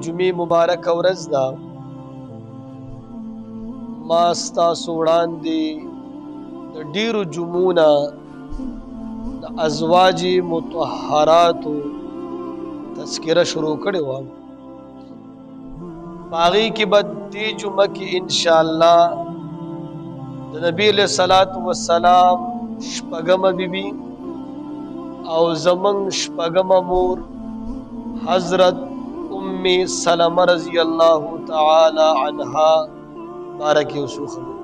جمعې مبارک ورځ ده. ما ستاسو وړاندې د ډیرو جمعو نه د ازواج مطهراتو تذکره شروع کړې وه. په هغې کې به دې جمعه کې انشاءالله د نبي علیه الصلاة والسلام شپږمه بیبي او زمونږ شپږمه مور حضرت ام سلمہ رضی اللہ تعالی عنہا بارکی وسو خبر.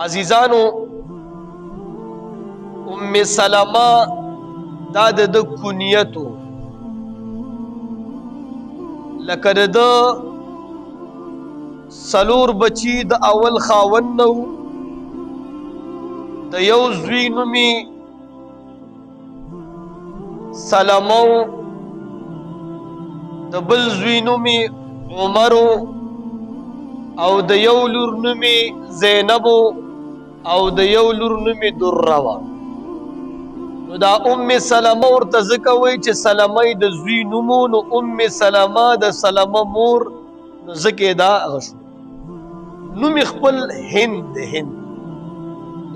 عزیزانو، ام سلمہ دا د کنیتو لکه د سلور بچی د اول خاوند نو د یو زوی نومي سلمو، د بل زوی نومي عمرو او د یو لور نومي زینبو او د یو لور نومي دره وه. نو دا ام سلمه ورته ځکه وایي چې سلمه د زوی نومو، نو ام سلمه د سلمه مور، نو ځکه دا هغه شو. نوم خپل هند د هند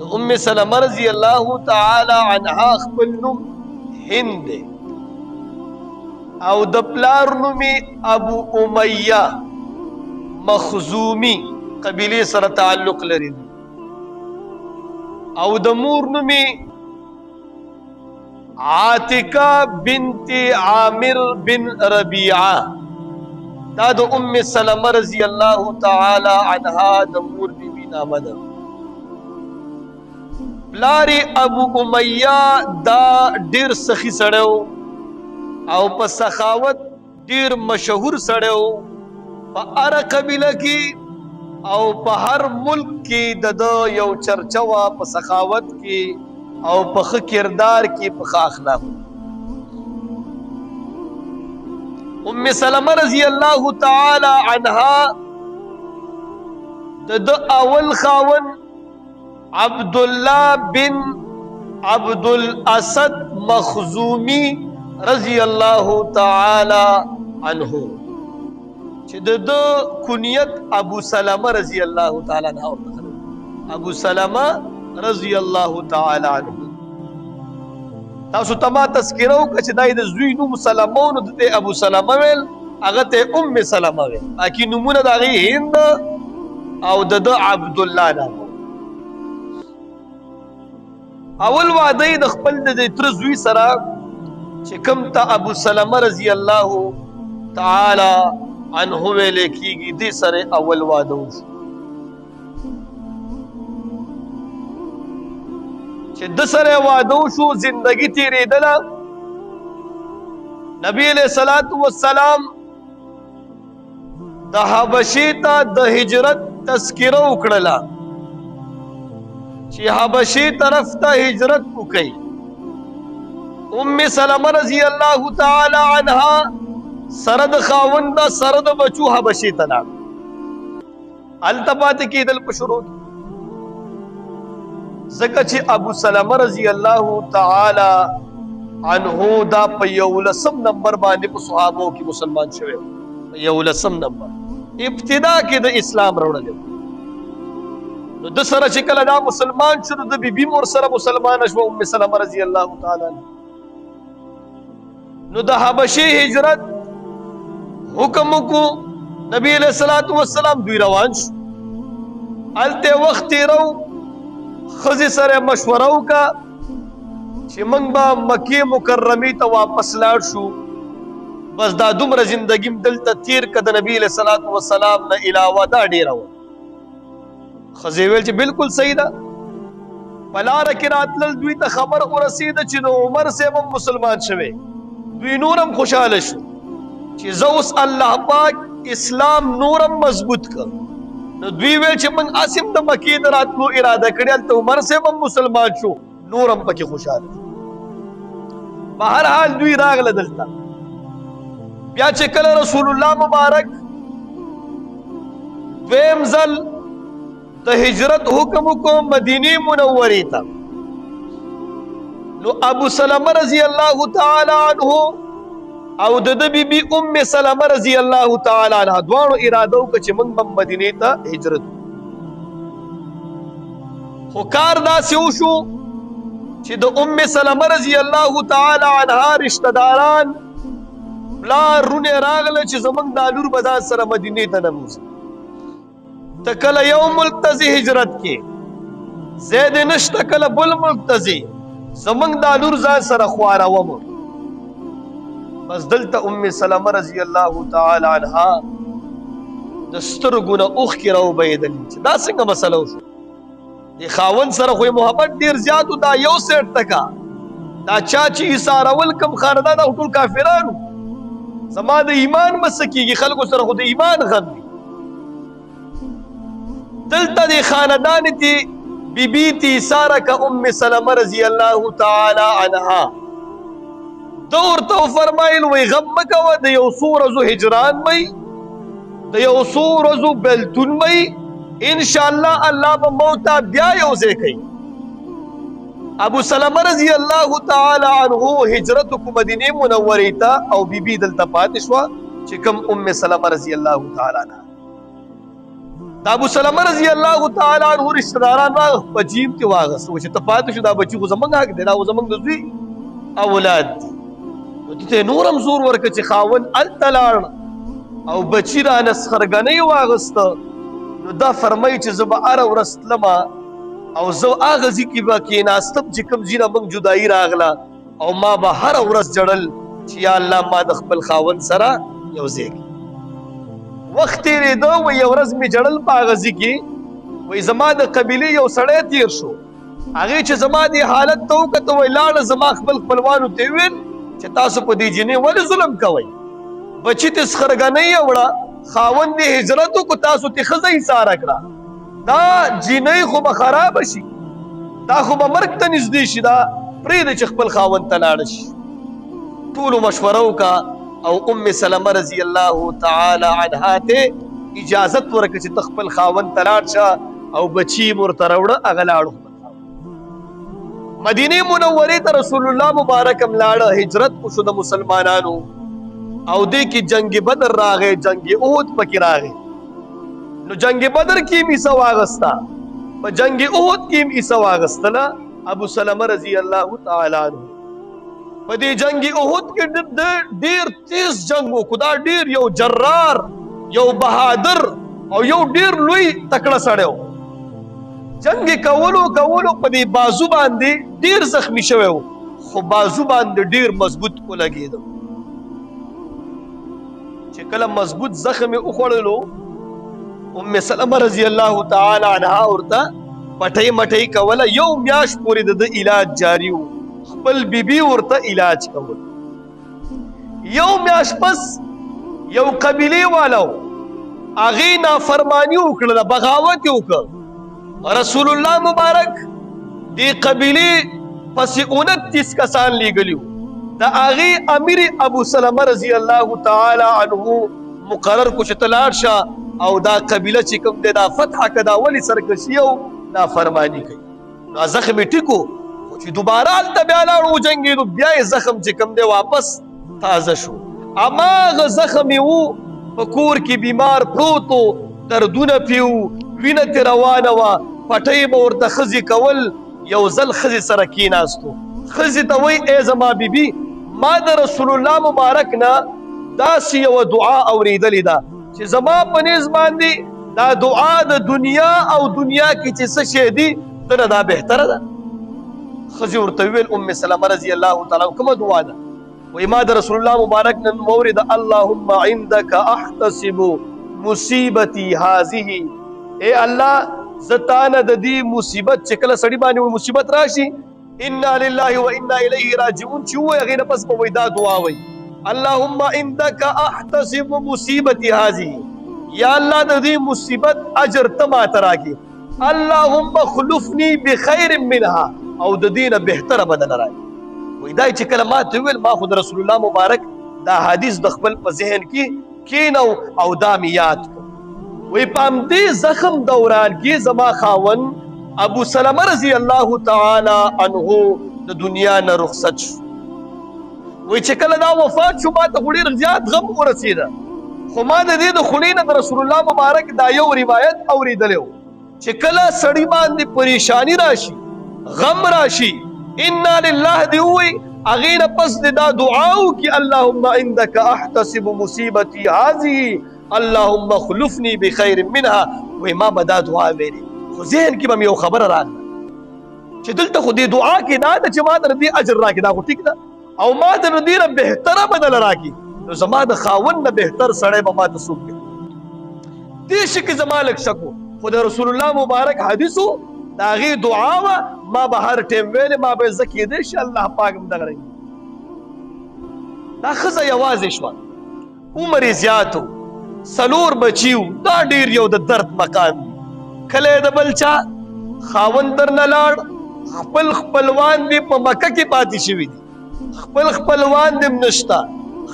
د ام سلمه رضی الله تعالی عنها خپل نوم هند دی او د پلار نومي ابو امیہ مخزومی قبیله سره تعلق لري او د مور نومي عاتکه بنت عامر بن ربیعه. دا د ام سلمہ رضی الله تعالی عنها د مور بیبي نامه ده. پلاری ابو امیہ دا ډیر سخی سړیو او په سخاوت ډیر مشهور سړیو. په هر قبیله کې او په هر ملک کې د یو چرچه وه په سخاوت کې او په ښه کردار کې، په ښه اخلاق. ام سلمہ رضی الله تعالی عنها د اول خاوند عبداللہ بن عبد الاسد مخزومی رضی اللہ تعالی عنہ چې د کنیت ابو سلمہ رضی اللہ تعالی عنہ، ابو سلمہ رضی اللہ تعالی عنہ. تاسو تما تذکره وکړه چې دای د زوی نوم سلمہ نو د ابو سلمہ ویل، هغه ته ام سلمہ ویل، اکی نومونه د هغې هند او د عبدالله نام. اول وعده د خپل د تر زوی سره چې کوم ته ابو سلمہ رضی الله تعالی عنہ ویل کېږي، دې سره اول واده وشو چې د سره واده وشو. زندگی تیرېدله. نبی علیہ الصلوۃ والسلام د حبشې ته د هجرت تذکره وکړله چې حبشې طرف ته هجرت وکړي. ام سلمہ رضی الله تعالی عنها سره د خاوند سره د بچو حبشې ته لاړ. هلته پاتې کېدل په شروع کې، ځکه چې ابو سلمہ رضی الله تعالی عنه دا په 11 نمبر باندې په صحابو کې مسلمان شوی، په 11 نمبر ابتدا کې د اسلام راوړل. نو د سره چې کله دا مسلمان شو، د بیبي مور سره مسلمان شو ام سلمہ رضی الله تعالی عنها. نو د حبشې هجرت حکم وکړو نبی علیہ الصلوۃ والسلام، دوی روان شو. هلته وخت تیرو، ښځې سره مشوره وکړه چې موږ به مکې مکرمې ته واپس لاړ شو، بس دا دومره زندګي م دلته تیر که د نبي علیہ الصلوۃ والسلام نه علاوه دا ډېره وه. ښځې ویل چې بالکل صحیح ده. په لاره کې راتلل، دوی ته خبر ورسېده چې د عمر صاحب هم مسلمان شوی. دوی نور هم خوشحاله شو چې زه اوس الله پاک اسلام نورم مضبوط کړ. نو دوی ویل چې موږ اسیم د مکې د راتلو اراده کړې، هلته عمر صاحب هم مسلمان شو، نور هم پکې خوشحاله شو. په هر حال دوی راغله دلته. بیا چې کله رسول الله مبارک دویم ځل د هجرت حکم وکړو مدینه منورې ته، نو ابو سلمہ رضی الله تعالی عنہ او د بی بی ام سلمہ رضی الله تعالی عنها دواړو اراده وکړه چې موږ به مدینې ته هجرت وکړو. خو کار داسې وشو چې د ام سلمہ رضی الله تعالی عنها رشتہ داران پلار رونه راغله چې زمونږ دا لور به ځان سره مدینې ته ننوځي. ته کله یو ملک ته ځې هجرت کې زید نشته، کله بل ملک ته ځې زمونږ دا لور ځان سره خواروم. بس دلته ام سلمہ رضی الله تعالی عنها د سترګو نه اوښکې راوبهېدلې چې دا څنګه مسله وشو. د خاوند سره خو محبت ډېر زیات و، دا یو سیټ تکا دا چا چې ایثارول کم خاندان او ټول کافرانو. زما د ایمان مس کېږي، خلکو سره خو د ایمان غم دی. دلته د خاندان تی بی بی تی ایثاره که ام سلمہ رضی الله تعالی عنها ده ورته وفرمایل وی غم مه کوه، د یو څو ورځو هجران مئ، د یو څو ورځو بېلتون مئ، انشاءالله الله به موته بیا یو ځای کوي. ابو سلمہ رضی الله تعالی عنه هجرت کو مدینه منورې ته او بیبي دلته پاتې شوه چې کوم ام سلمہ رضی الله تعالی عنها. دا ابو سلمہ رضی الله تعالی عنه رشتہ داران په جیب کې واغست چې ته پاتې شو، دا بچي خو زمونږ حق دی، دا خو زمونږ د زوی اولاد دي. نو دې ته نور هم زور ورکړه چې خاوند هلته لاړ او بچي رانه سخرګنۍ واغسته. نو دا فرمایي چې زه به هره ورځ تلمه او زه هغه ځای کې به کېناستم چې کوم ځای نه موږ جدایي راغله او ما به هره ورځ جړل چې یا الله ما د خپل خاوند سره یو ځای کړي. وخت تېرېده وایي یو ورځ مې جړل په هغه ځای کې، وایي زما د قبیلې یو سړی تېر شو، هغې چې زما دې حالت ته وکته وایي لاړه زما خپل خپلوانو ته ویل چې تاسو په دې جینۍ ولې ظلم کوئ؟ بچي ته سخرګنۍ یوړه، خاوند دې هجرت وکړو، تاسو ته ښځه ایثاره کړه، دا جینۍ خو به خرابه شي، دا خو به مرګ ته نږدې شي، دا پرېږده چې خپل خاوند ته لاړه شي. ټولو مشوره وکړه او ام سلمہ رضی الله تعالی عنها ته اجازت ورکړه چې ته خپل خاوند ته لاړ شه او بچي یې ورته راوړه. هغه لاړو مدینې منورې ته رسول الله مبارک هم لاړه، هجرت وشو د مسلمانانو او دې کې جنگ بدر راغی، جنگ احد پکې راغی. نو جنگ بدر کې هم حصه واغسته، په جنگ احد کې هم حصه واغستله ابو سلمہ رضی الله تعالی عنه. په دې جنگ احد کې ډېر تیز جنگ وکړو، دا ډېر یو جرار، یو بهادر او یو ډېر لوی تکړه سړی و. جنگ کولو په دې بازو باندې ډېر زخمی شوی و، خو بازو باندې ډېر مضبوط ولګېده. چې کله مضبوط زخم یې وخوړلو ام سلمہ رضی الله تعالی عنها ورته پټۍ مټۍ کوله، یو میاشت پورې د علاج جاری و، خپل بیبي ورته علاج کول. یو میاشت پس یو قبیلې والا و، هغې نافرماني وکړله، بغاوت یې وکړ. رسول الله مبارک دې قبیلې پسې 29 کسان لیږلي وو، د هغې امیر ابو سلمہ رضی الله تعالی عنه مقرر کو چې ته لاړ شه او دا قبیله چې کوم دی دا فتح که دا ولې سرکشي او نافرماني کوي. نو زخم یې ټیک و، خو چې دوباره هلته بیا لاړو وجنګېدو، بیا یې زخم چې کوم دی واپس تازه شو. هماغه زخم یې و، په کور کې بیمار پروت و، دردونه پې و، وینه ترې روانه وه، پټۍ به ورته ښځې کول. یو ځل ښځې سره کېناستو، ښځې ته وایي ای زما بیبي ما د رسول الله مبارک نه داسې یوه دعا اورېدلې ده چې زما په نیز باندې دا دعا د دنیا او دنیا کې چې څه شی دي دنه دا بهتره ده. ښځې ورته وویل ام سلمہ رضی الله تعالی کومه دعا ده؟ وایي ما د رسول الله مبارک نه مورد اللهم عندك احتسب مصیبتي هذه، ای الله زه تا نه د دې مصیبت چې کله سړي باندې مصیبت راشي انا لله و انا الیه راجعون چې ووایي هغې نه پس به وایي دا دعا وایي اللهم عندك احتسب مصیبتي هذه، یا الله د دې مصیبت اجر ته ماته راکړي، اللهم خلفني بخیر منها او د دې نه بهتره بدله راکړي. وایي دا چې کله ما ته وویل ما خو د رسول الله مبارک دا حدیث د خپل په ذهن کې کېنو او دا مې یاد کړ. وی په همدې زخم دوران کې زما خاوند ابو سلمہ رضی الله تعالی عنه د دنیا نه رخصت شو. وای چې کله دا وفات شو ما ته خو ډېر زیات غم ورسېده خو ما د دې د خولې نه د رسول الله مبارک دا یو روایت اورېدلی و چې کله سړي باندې پریشانی راشي غم راشي انا لله دې ووایي هغې نه پس دې دا دعا وکړي اللهم عندك احتسب مصیبتي هذه اللهم اخلفني بخیر منها وایي ما به دا دعا ویلې خو ذهن کې به مې یو خبره راغله چې دلته خو دې دعا کې دا ده چې ما ته دې اجر راکړي دا خو ټیک ده او ما ته نو دې نه بهتره بدله راکړي نو زما د خاوند نه بهتر سړی به ما ته څوک دی دې شي کې زما لږ شک و خو د رسول الله مبارک حدیث و د هغې دعا وه ما به هر ټیم ویلې ما به زه کېدی شي الله پاک هم دغه رنګ دا ښځه یوازې شوه عمر یې زیات و 4 بچي وو دا ډېر یو د درد مقام دی کله د بل چا خاوند درنه لاړ خپل خپلوان دې په مکه کې پاتې شوي دي خپل خپلوان دې هم نشته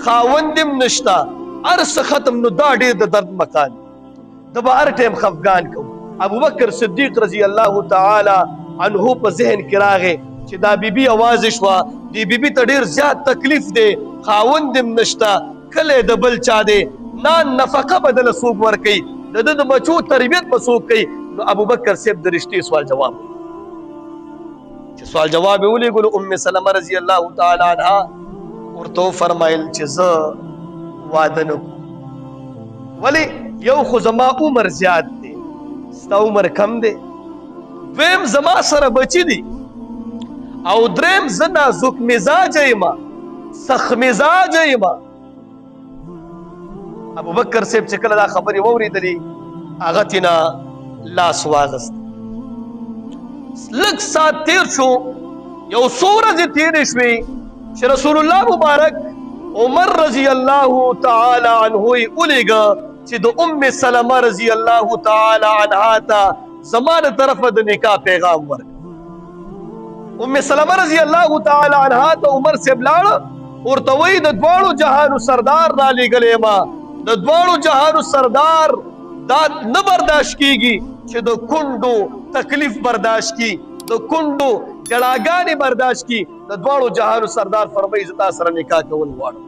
خاوند دې هم نشته هر څه ختم نو دا ډېر د درد مکان د به هر ټیم خفګان کوو ابوبکر صدیق رضی الله تعالی عنه په ذهن کې راغی چې دا بیبي یوازې شوه دې بیبي ته ډېر زیات تکلیف دی خاوند دې هم نشته کلی د بل چا دی نفقه به دله څوک ورکوي د ده د بچو تربیت به څوک کوي نو ابوبکر صاحب د رښتې سوال جواب چې سوال جواب یې ولېږلو ام سلمه رضی الله تعالی عنها ورته وفرمایل چې زه واده نه کوم ولې یو خو زما عمر زیات دی ستا عمر کم دی دویم زما سره بچي دي او دریم زه نازک مزاجه یمه سخت مزاجه یمه ابوبکر صاحب چې کله دا خبرې واورېدلې هغه تېنه لاس واغست لږ ساعت تیر شو یو څو ورځې تېرې شوې چې رسول الله مبارک عمر رضی الله تعالی عنه یې ولېږه چې د ام سلمه رضی الله تعالی عنها ته زما د طرفه د نکاح پیغام ورکړه ام سلمه رضی الله تعالی عنها ته عمر صاحب لاړه ورته وایي د دواړو جهانو سردار رالېږلی ما د دواړو جهانو سردار دا نه برداشت کیږي چې د کونډو تکلیف برداشت کی د کونډو جړاګانې برداشت کی د دواړو جهانو سردار فرمایي زه تا سره نکاح کول غواړم